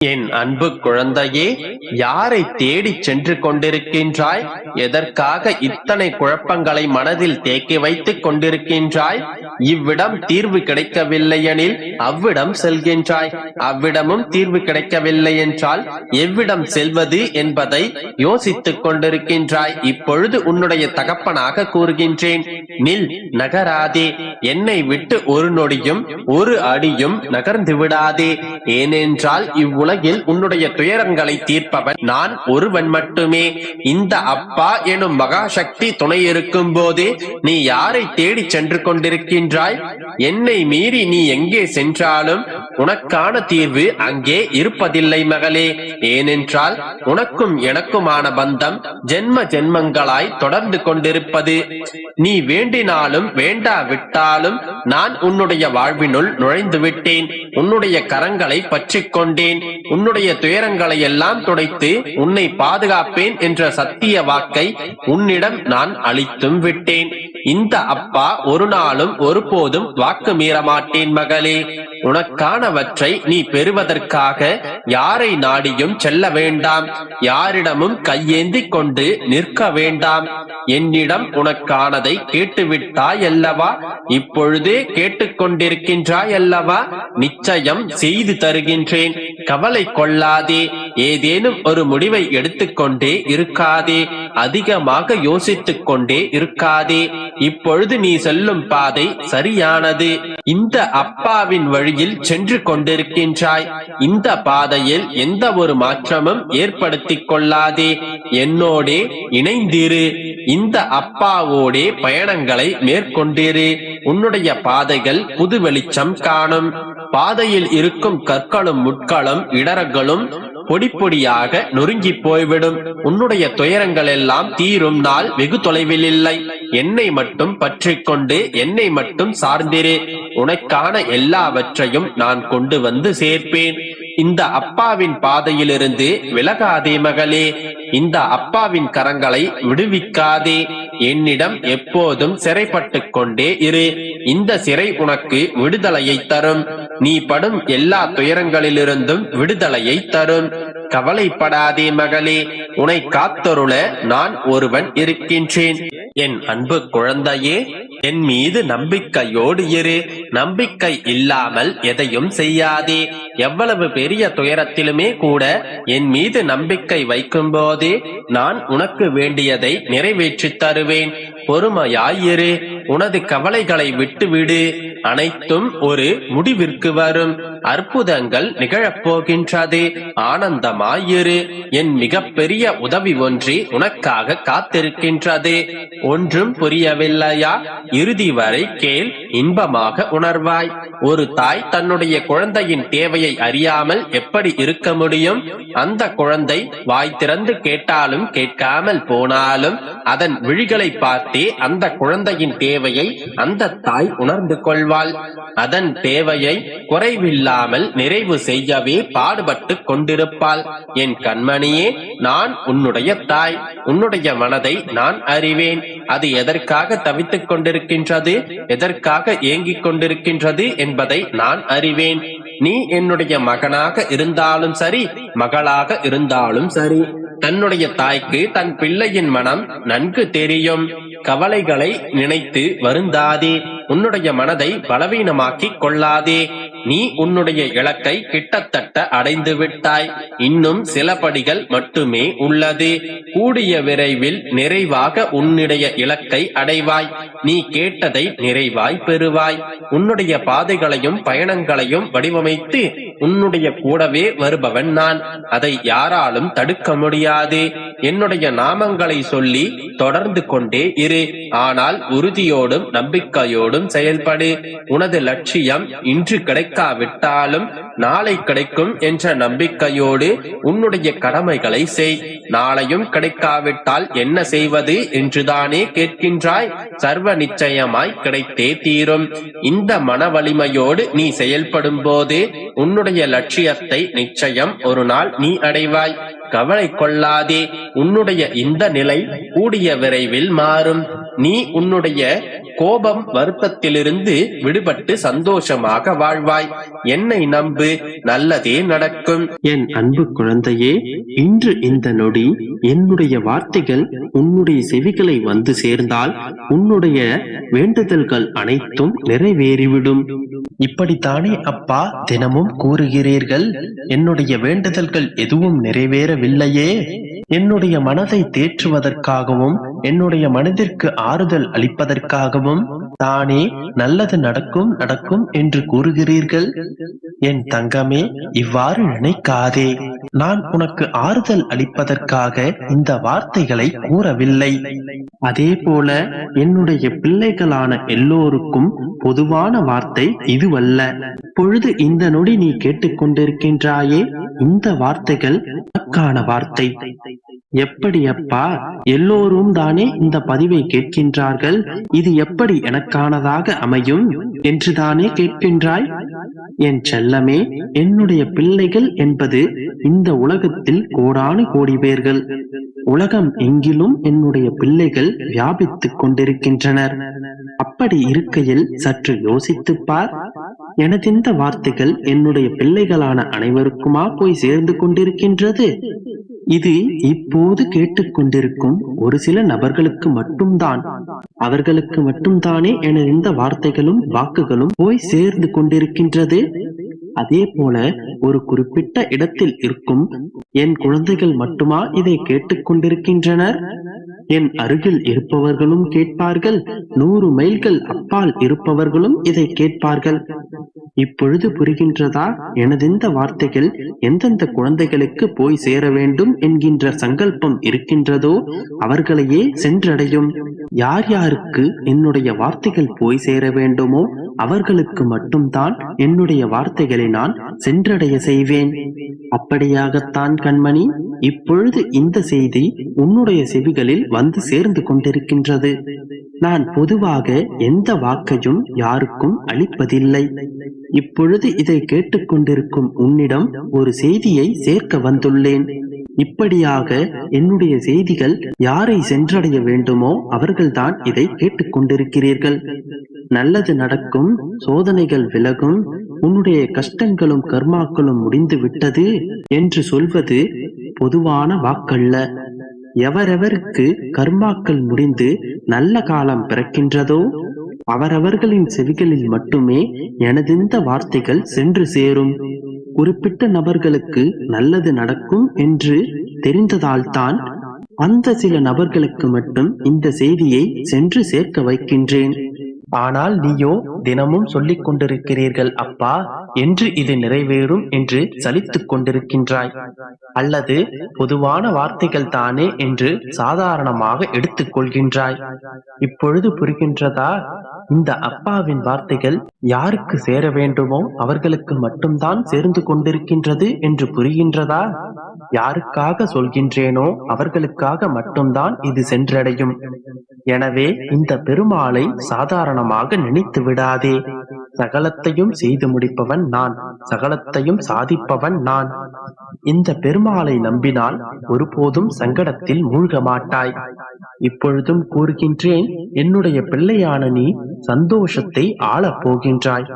என் அன்பு குழந்தையே, யாரை தேடிச் சென்று கொண்டிருக்கின்றாய்? எதற்காக இத்தனை குழப்பங்களை மனதில் தேக்கி வைத்துக் கொண்டிருக்கின்றாய்? இவ்விடம் தீர்வு கிடைக்கவில்லையெனில் அவ்விடம் செல்கின்றாய். அவ்விடமும் தீர்வு கிடைக்கவில்லை என்றால் எவ்விடம் செல்வது என்பதை யோசித்துக் கொண்டிருக்கின்றாய். இப்பொழுது உன்னுடைய தகப்பனாக கூறுகின்றேன், நில், நகராதே. என்னை விட்டு ஒரு நொடியும் ஒரு அடியும் நகர்ந்து விடாதே. ஏனென்றால் இவ்வுலகில் உன்னுடைய துயரங்களை தீர்ப்பவன் நான் ஒருவன் மட்டுமே. இந்த அப்பா எனும் மகாசக்தி துணை இருக்கும் போதே நீ யாரை தேடி சென்று கொண்டிருக்கின்றாய்? என்னை மீறி நீ எங்கே சென்றாலும் உனக்கான தீர்வு அங்கே இருப்பதில்லை மகளே. ஏனென்றால் உனக்கும் எனக்குமான பந்தம் ஜென்ம ஜென்மங்களாய் தொடர்ந்து கொண்டிருப்பது. நீ வேண்டினாலும் வேண்டாவிட்டாலும் நான் உன்னுடைய வாழ்வினுள் நுழைந்து விட்டேன். உன்னுடைய கரங்களை பற்றிக் கொண்டேன். உன்னுடைய துயரங்களை எல்லாம் துடைத்து உன்னை பாதுகாப்பேன் என்ற சத்திய வாக்கை உன்னிடம் நான் அளித்தும் விட்டேன். இந்த அப்பா ஒரு நாளும் ஒருபோதும் வாக்கு மீற மாட்டேன் மகளே. உனக்கானவற்றை நீ பெறுவதற்காக யாரை நாடியும் செல்ல வேண்டாம். யாரிடமும் கையேந்தி கொண்டு நிற்க வேண்டாம். என்னிடம் உனக்கானதை கேட்டுவிட்டாய் அல்லவா? இப்பொழுதே கேட்டுக்கொண்டிருக்கின்றாய் அல்லவா? நிச்சயம் செய்து தருகின்றேன். கவலை கொள்ளாதே. ஏதேனும் ஒரு முடிவை எடுத்துக்கொண்டே இருக்காதே. அதிகமாக யோசித்துக் கொண்டே இருக்காதே. இப்பொழுது நீ செல்லும் பாதை சரியானது. இந்த அப்பாவின் வழியில் சென்று கொண்டிருக்கின்றாய். இந்த பாதையில் எந்த ஒரு மாற்றமும் ஏற்படுத்திக் கொள்ளாதே. என்னோடே இணைந்திரு. இந்த அப்பாவோடே பயணங்களை மேற்கொண்டிரு. உன்னுடைய பாதைகள் புது வெளிச்சம் காணும். பாதையில் இருக்கும் கற்களும் முட்களும் இடர்களும் பொடி பொடியாக நொறுங்கி போய்விடும். உன்னுடைய துயரங்கள் எல்லாம் தீரும் நாள் வெகு தொலைவில் இல்லை. என்னை மட்டும் பற்றிக் கொண்டு என்னை மட்டும் சார்ந்திரு. உனக்கான எல்லாவற்றையும் நான் கொண்டு வந்து சேர்ப்பேன். இந்த அப்பாவின் பாதையிலிருந்து விலகாதே மகளே. இந்த அப்பாவின் கரங்களை விடுவிக்காதே. என்னிடம் எப்போதும் சிறைப்பட்டுக் கொண்டே இரு. இந்த சிறை உனக்கு விடுதலையை தரும். நீ படும் எல்லா துயரங்களிலிருந்தும் விடுதலையை தரும். கவலைப்படாதே மகளே. உன்னை காத்தருள நான் ஒருவன் இருக்கின்றேன். என் அன்பு குழந்தையே, என் மீது நம்பிக்கையோடு இரு. நம்பிக்கை இல்லாமல் எதையும் செய்யாதே. எவ்வளவு பெரிய துயரத்திலுமே கூட என் மீது நம்பிக்கை வைக்கும் போதே நான் உனக்கு வேண்டியதை நிறைவேற்றித் தருவேன். பொறுமையாயிரு. உனது கவலைகளை விட்டுவிடு. அனைத்தும் ஒரு முடிவிற்கு வரும். அற்புதங்கள் நிகழப்போகின்றது. ஆனந்தமாயிரு. என் மிகப்பெரிய உதவி ஒன்றி உனக்காக காத்திருக்கின்றது. ஒன்றும் புரியவில்லையா? இறுதி வரை கேள், இன்பமாக உணர்வாய். ஒரு தாய் தன்னுடைய குழந்தையின் தேவையை அறியாமல் எப்படி இருக்க முடியும்? அந்த குழந்தை வாய் திறந்து கேட்டாலும் கேட்காமல் போனாலும் அதன் விழிகளை பார்த்தே அந்த குழந்தையின் தேவையை அந்த தாய் உணர்ந்து கொள்வாள். அதன் தேவையை குறைவில்லாமல் நிறைவு செய்யவே பாடுபட்டு கொண்டிருப்பாள். என் கண்மணியே, நான் உன்னுடைய தாய். உன்னுடைய மனதை நான் அறிவேன். அது எதற்காக தவித்துக் கொண்டிருக்கின்றது, எதற்காக ஏங்கிக் கொண்டிருக்கின்றது என்பதை நான் அறிவேன். நீ என்னுடைய மகனாக இருந்தாலும் சரி, மகளாக இருந்தாலும் சரி, தன்னுடைய தாய்க்கு தன் பிள்ளையின் மனம் நன்கு தெரியும். கவலைகளை நினைத்து வருந்தாதே. உன்னுடைய மனதை பலவீனமாக்கிக் கொள்ளாதே. நீ உன்னுடைய இலக்கை கிட்டத்தட்ட அடைந்து விட்டாய். இன்னும் சில படிகள் மட்டுமே உள்ளது. கூடிய விரைவில் நிறைவாக உன்னுடைய இலக்கை அடைவாய். நீ கேட்டதை நிறைவாய் பெறுவாய். உன்னுடைய பாதைகளையும் பயணங்களையும் வடிவமைத்து உன்னுடைய கூடவே வருபவன் நான். அதை யாராலும் தடுக்க முடியாது. என்னுடைய நாமங்களை சொல்லி தொடர்ந்து கொண்டே இரு. ஆனால் உறுதியோடும் நம்பிக்கையோடும் செயல்படு. உனது லட்சியம் இன்று கிடைக்காவிட்டாலும் நாளை கிடைக்கும் என்ற நம்பிக்கையோடு உன்னுடைய கடமைகளை செய். நாளையும் கிடைக்காவிட்டால் என்ன செய்வது என்றுதானே கேட்கின்றாய்? சர்வ நிச்சயமாய் கிடைத்தே தீரும். இந்த மன வலிமையோடு நீ செயல்படும் போது உன்னுடைய லட்சியத்தை நிச்சயம் ஒரு நாள் நீ அடைவாய். கவலை கொள்ளாதே. உன்னுடைய இந்த நிலை கூடிய விரைவில் மாறும். நீ உன்னுடைய கோபம் வருத்தத்திலிருந்து விடுபட்டு சந்தோஷமாக வாழ்வாய். என்னை நம்பு, நல்லதே நடக்கும். என் அன்பு குழந்தையே, இன்று இந்த நொடி என்னுடைய வார்த்தைகள் உன்னுடைய செவிகளை வந்து சேர்ந்தால் உன்னுடைய வேண்டுதல்கள் அனைத்தும் நிறைவேறிவிடும். இப்படித்தானே அப்பா தினமும் கூறுகிறீர்கள்? என்னுடைய வேண்டுதல்கள் எதுவும் நிறைவேறவில்லையே. என்னுடைய மனதை தேற்றுவதற்காகவும் என்னுடைய மனதிற்கு ஆறுதல் அளிப்பதற்காகவும் தானே நல்லது நடக்கும் நடக்கும் என்று கூறுகிறீர்கள். என் தங்கமே, இவ்வாறு நினைக்காதே. நான் உனக்கு ஆறுதல் அளிப்பதற்காக இந்த வார்த்தைகளை கூறவில்லை. அதே போல என்னுடைய பிள்ளைகளான எல்லோருக்கும் பொதுவான வார்த்தை இதுவல்ல. பொழுது இந்த நொடி நீ கேட்டுக்கொண்டிருக்கின்றாயே, இந்த வார்த்தைகள் உனக்கான வார்த்தை. எப்படி அப்பா, எல்லோரும் தானே இந்த பதிவை கேட்கின்றார்கள், இது எப்படி எனக்கானதாக அமையும் என்றுதானே கேட்கின்றாய்? என் செல்லமே, என்னுடைய பிள்ளைகள் என்பது இந்த உலகத்தில் கோடானு கோடி பேர்கள். உலகம் எங்கிலும் என்னுடைய பிள்ளைகள் வியாபித்துக் கொண்டிருக்கின்றனர். அப்படி இருக்கையில் சற்று யோசித்துப் பார். எனதிந்த வார்த்தைகள் என்னுடைய பிள்ளைகளான அனைவருக்குமா போய் சேர்ந்து கொண்டிருக்கின்றது? இது இப்போது கேட்டுக்கொண்டிருக்கும் ஒரு சில நபர்களுக்கு மட்டும்தான். அவர்களுக்கு மட்டும்தானே என இந்த வார்த்தைகளும் வாக்குகளும் போய் சேர்ந்து கொண்டிருக்கின்றது. அதே போல ஒரு குறிப்பிட்ட இடத்தில் இருக்கும் என் குழந்தைகள் மட்டுமா இதை கேட்டுக்கொண்டிருக்கின்றனர்? என் அருகில் இருப்பவர்களும் கேட்பார்கள், 100 மைல்கள் அப்பால் இருப்பவர்களும் இதை கேட்பார்கள். இப்பொழுது புரிகின்றதா? எனதிந்த வார்த்தைகள் எந்தெந்த குழந்தைகளுக்கு போய் சேர வேண்டும் என்கின்ற சங்கல்பம் இருக்கின்றதோ அவர்களையே சென்றடையும். யார் யாருக்கு என்னுடைய வார்த்தைகள் போய் சேர வேண்டுமோ அவர்களுக்கு மட்டும்தான் என்னுடைய வார்த்தைகளை நான் சென்றடைய செய்வேன். அப்படியாகத்தான் கண்மணி, இப்பொழுது இந்த செய்தி உன்னுடைய செவிகளில் வந்து சேர்ந்து கொண்டிருக்கின்றது. நான் பொதுவாக எந்த வாக்கையும் யாருக்கும் அளிப்பதில்லை. இப்பொழுது இதை கேட்டுக்கொண்டிருக்கும் உன்னிடம் ஒரு செய்தியை சேர்க்க வந்துள்ளேன். இப்படியாக என்னுடைய செய்திகள் யாரை சென்றடைய வேண்டுமோ அவர்கள்தான் இதை கேட்டுக்கொண்டிருக்கிறீர்கள். நல்லது நடக்கும், சோதனைகள் விலகும், உன்னுடைய கஷ்டங்களும் கர்மாக்களும் முடிந்து விட்டது என்று சொல்வது பொதுவான வாக்கல்ல. எவரவருக்கு கர்மாக்கள் முடிந்து நல்ல காலம் பிறக்கின்றதோ அவரவர்களின் செவிகளில் மட்டுமே எனதிந்த வார்த்தைகள் சென்று சேரும். குறிப்பிட்ட நபர்களுக்கு நல்லது நடக்கும் என்று தெரிந்ததால்தான் அந்த சில நபர்களுக்கு மட்டும் இந்த செய்தியை சென்று சேர்க்க வைக்கின்றேன். ஆனால் நீயோ தினமும் சொல்லிக் கொண்டிருக்கிறீர்கள் அப்பா, என்று இது நிறைவேறும் என்று சலித்துக் கொண்டிருக்கின்றாய். அல்லது பொதுவான வார்த்தைகள் தானே என்று சாதாரணமாக எடுத்துக் கொள்கின்றாய். இப்பொழுது புரிகின்றதா? இந்த அப்பாவின் வார்த்தைகள் யாருக்கு சேர வேண்டுமோ அவர்களுக்கு மட்டும்தான் சேர்ந்து கொண்டிருக்கின்றது என்று புரிகின்றதா? யாருக்காக சொல்கின்றேனோ அவர்களுக்காக மட்டும்தான் இது சென்றடையும். எனவே இந்த பெருமாளை சாதாரணமாக நினைத்து விடாதே. சகலத்தையும் செய்து முடிப்பவன் நான், சகலத்தையும் சாதிப்பவன் நான். இந்த பெருமாளை நம்பினால் ஒருபோதும் சங்கடத்தில் மூழ்க மாட்டாய். இப்பொழுதும் கூறுகின்றேன், என்னுடைய பிள்ளையான நீ சந்தோஷத்தை ஆளப் போகின்றாய்.